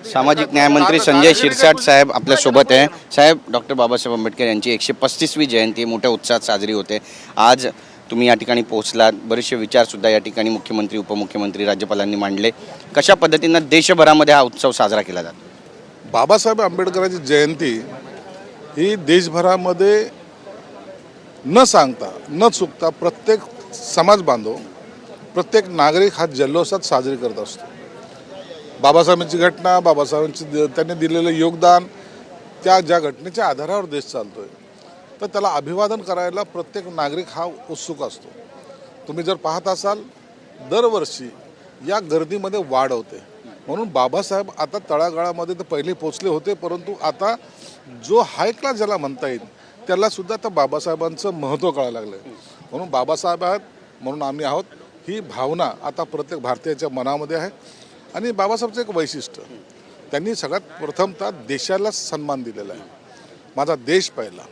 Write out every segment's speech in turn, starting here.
सामाजिक न्यायमंत्री संजय शिरसाट साहेब आपल्यासोबत आहे. साहेब, डॉक्टर बाबासाहेब आंबेडकर यांची 135वी जयंती मोठ्या उत्साहात साजरी होते. आज तुम्ही या ठिकाणी पोहोचलात. बरेचसे विचारसुद्धा या ठिकाणी मुख्यमंत्री, उपमुख्यमंत्री, राज्यपालांनी मांडले. कशा पद्धतीनं देशभरामध्ये हा उत्सव साजरा केला जातो? बाबासाहेब आंबेडकरांची जयंती ही देशभरामध्ये न सांगता न चुकता प्रत्येक समाज बांधव, प्रत्येक नागरिक हा जल्लोषात साजरी करत असतो. बाबासाहेबांची घटना, बाबासाहेबांची त्यांनी दिलेलं योगदान, त्या ज्या घटनेच्या आधारावर देश चालतोय, तर त्याला अभिवादन करायला प्रत्येक नागरिक हा उत्सुक असतो. तुम्ही जर पाहत असाल, दरवर्षी या गर्दीमध्ये वाढ होते. म्हणून बाबासाहेब आता तळागाळामध्ये तर पहिले पोचले होते, परंतु आता जो हाय क्लास ज्याला म्हणता येईल त्याला सुद्धा आता बाबासाहेबांचं महत्त्व कळायला लागलं आहे. म्हणून बाबासाहेब आहेत म्हणून आम्ही आहोत ही भावना आता प्रत्येक भारतीयाच्या मनामध्ये आहे. आणि बाबासाहेबचं एक वैशिष्ट्य, त्यांनी सगळ्यात प्रथमतः देशाला सन्मान दिलेला आहे. माझा देश पहिला,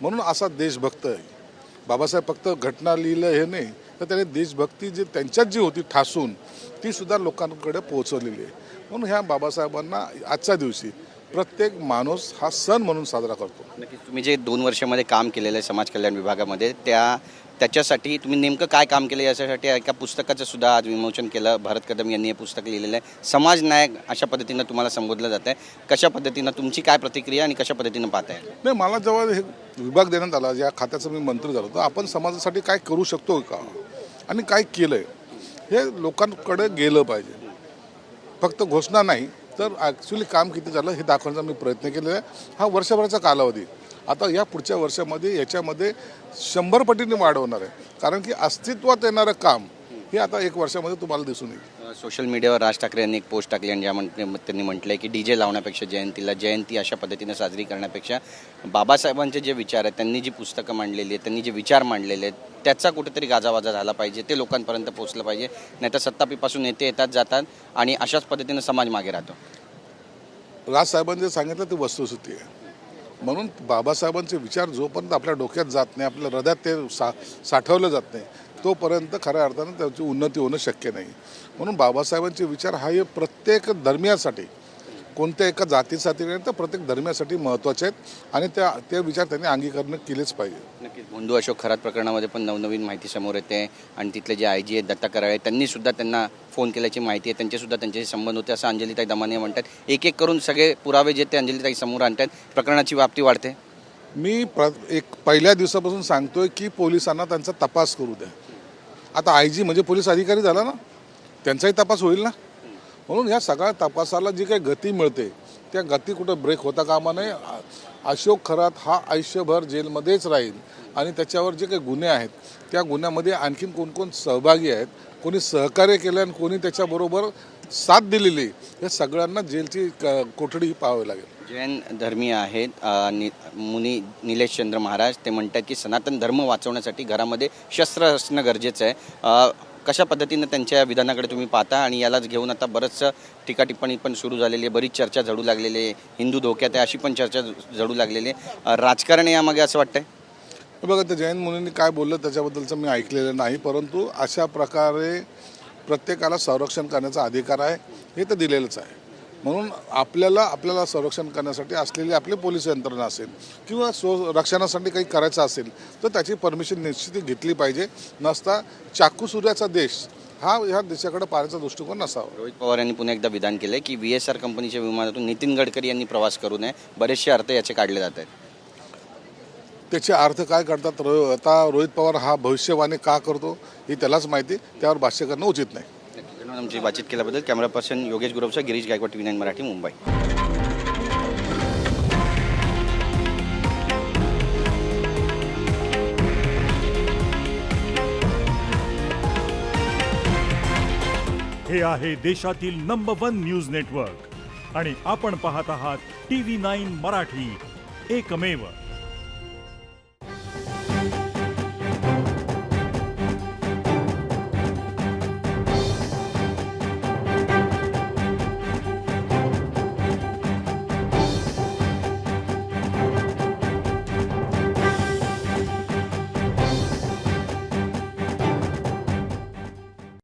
म्हणून असा देशभक्त आहे बाबासाहेब. फक्त घटना लिहिलं हे नाही, तर त्याने देशभक्ती जी त्यांच्यात जी होती ठासून, ती सुद्धा लोकांकडे पोहोचवलेली आहे. म्हणून ह्या बाबासाहेबांना आजच्या दिवशी प्रत्येक माणूस हा सण म्हणून साजरा करतो. नक्कीच. तुम्ही जे 2 वर्षामध्ये काम केलेलं आहे समाज कल्याण विभागामध्ये, त्याच्यासाठी तुम्ही नेमकं काय काम केलं याच्यासाठी एका पुस्तकाचं सुद्धा आज विमोचन केलं. भरत कदम यांनी हे पुस्तक लिहिलेलं आहे. समाज नायक अशा पद्धतीनं तुम्हाला संबोधलं जातं आहे. कशा पद्धतीनं तुमची काय प्रतिक्रिया आणि कशा पद्धतीनं पाहताय? नाही, मला जेव्हा हे विभाग देण्यात आला, या खात्याचा मी मंत्री झालो, तर आपण समाजासाठी काय करू शकतो का आणि काय केलं आहे हे लोकांकडे गेलं पाहिजे. फक्त घोषणा नाही, तर ॲक्च्युली काम किती झालं हे दाखवण्याचा मी प्रयत्न केलेला आहे. हा वर्षभराचा कालावधी. आता या पुढच्या वर्षामध्ये याच्यामध्ये 100 पटीने वाढ होणार आहे. कारण की अस्तित्वात येणारं काम हे आता 1 वर्षामध्ये तुम्हाला दिसून येईल. सोशल मीडियावर राज ठाकरे यांनी एक पोस्ट टाकली आणि त्यांनी म्हटलं आहे की DJ लावण्यापेक्षा जयंती अशा पद्धतीनं साजरी करण्यापेक्षा बाबासाहेबांचे जे विचार आहेत, त्यांनी जी पुस्तकं मांडलेली आहेत, त्यांनी जे विचार मांडलेले आहेत, त्याचा कुठेतरी गाजावाजा झाला पाहिजे. ते लोकांपर्यंत पोहोचलं पाहिजे. नाहीतर सत्तापीपासून नेते येतात जातात आणि अशाच पद्धतीनं समाज मागे राहतो. राजसाहेबांनी जे सांगितलं ते वस्तुस्थिती आहे. म्हणून बाबासाहेबांचे विचार जोपर्यंत आपल्या डोक्यात जात नाही, आपल्या हृदयात ते साठवलं जात नाही, तोपर्यंत खऱ्या अर्थानं त्याची उन्नती होणं शक्य नाही. म्हणून बाबासाहेबांचे विचार हा हे प्रत्येक धर्मियासाठी, कोणत्या एका जातीसाठी नाही, तर प्रत्येक धर्मियासाठी महत्त्वाचे आहेत आणि ते विचार त्यांनी अंगीकरण केलेच पाहिजे. नक्कीच. भोंदू अशोक खरात प्रकरणामध्ये पण नवनवीन माहिती समोर येते आणि तिथले जे IG आहेत दत्ता कराळे, त्यांनी सुद्धा त्यांना फोन केल्याची माहिती आहे. त्यांच्याशी संबंध होते असं अंजलीताई दमाने म्हणतात. एक एक करून सगळे पुरावे जे ते अंजलीताई समोर आणतात, प्रकरणाची व्याप्ती वाढते. मी एक पहिल्या दिवसापासून सांगतोय की पोलिसांना त्यांचा तपास करू द्या. आता IG म्हणजे पोलीस अधिकारी झाला ना, त्यांचाही तपास होईल ना. म्हणून ह्या सगळ्या तपासाला जी काही गती मिळते, त्या गती कुठं ब्रेक होता कामा नये. अशोक खरात हा आयुष्यभर जेलमध्येच राहील आणि त्याच्यावर जे काही गुन्हे आहेत, त्या गुन्ह्यामध्ये आणखीन कोण सहभागी आहेत, कोणी सहकार्य केलं आणि कोणी त्याच्याबरोबर साथ दिलेली, या सगळ्यांना जेलची कोठडी पाहावी लागेल. जैन धर्मीय आहेत मुनी निलेश चंद्र महाराज, ते म्हणतात की सनातन धर्म वाचवण्यासाठी घरामध्ये शस्त्र असणं गरजेचं आहे. कशा पद्धतीनं त्यांच्या विधानाकडे तुम्ही पाहता आणि यालाच घेऊन आता बरंचसं टीकाटिप्पणी पण सुरू झालेली आहे, बरीच चर्चा झडू लागलेली आहे, हिंदू धोक्यात आहे अशी पण चर्चा झडू लागलेली आहे. राजकारण यामागे असं वाटतंय? बघा, त्या जैन मुनींनी काय बोललं त्याच्याबद्दलचं मी ऐकलेलं नाही, परंतु अशा प्रकारे प्रत्येकाला संरक्षण करण्याचा अधिकार आहे हे तर दिलेलंच आहे. म्हणून आपल्याला संरक्षण करण्यासाठी असलेली आपली पोलीस यंत्रणा असेल किंवा रक्षणासाठी काही करायचं असेल तर त्याची परमिशन निश्चित घेतली पाहिजे. नसता चाकू सूर्याचा देश हा ह्या देशाकडे पाहण्याचा दृष्टिकोन नसावा. रोहित पवार यांनी पुन्हा एकदा विधान केलं की VSR कंपनीच्या विमानातून नितीन गडकरी यांनी प्रवास करू नये. बरेचसे अर्थ याचे काढले जात आहेत. त्याचे अर्थ काय करतात आता रोहित पवार हा भविष्यवाणी का करतो हे त्यालाच माहिती, त्यावर भाष्य करणं उचित नाही. धन्यवाद आमची बातचीत केल्याबद्दल. कॅमेरा पर्सन योगेश गुरवचा, गिरीश गायकवाड, TV9 मराठी, मुंबई. हे आहे देशातील नंबर 1 न्यूज नेटवर्क आणि आपण पाहत आहात TV9 मराठी, एकमेव.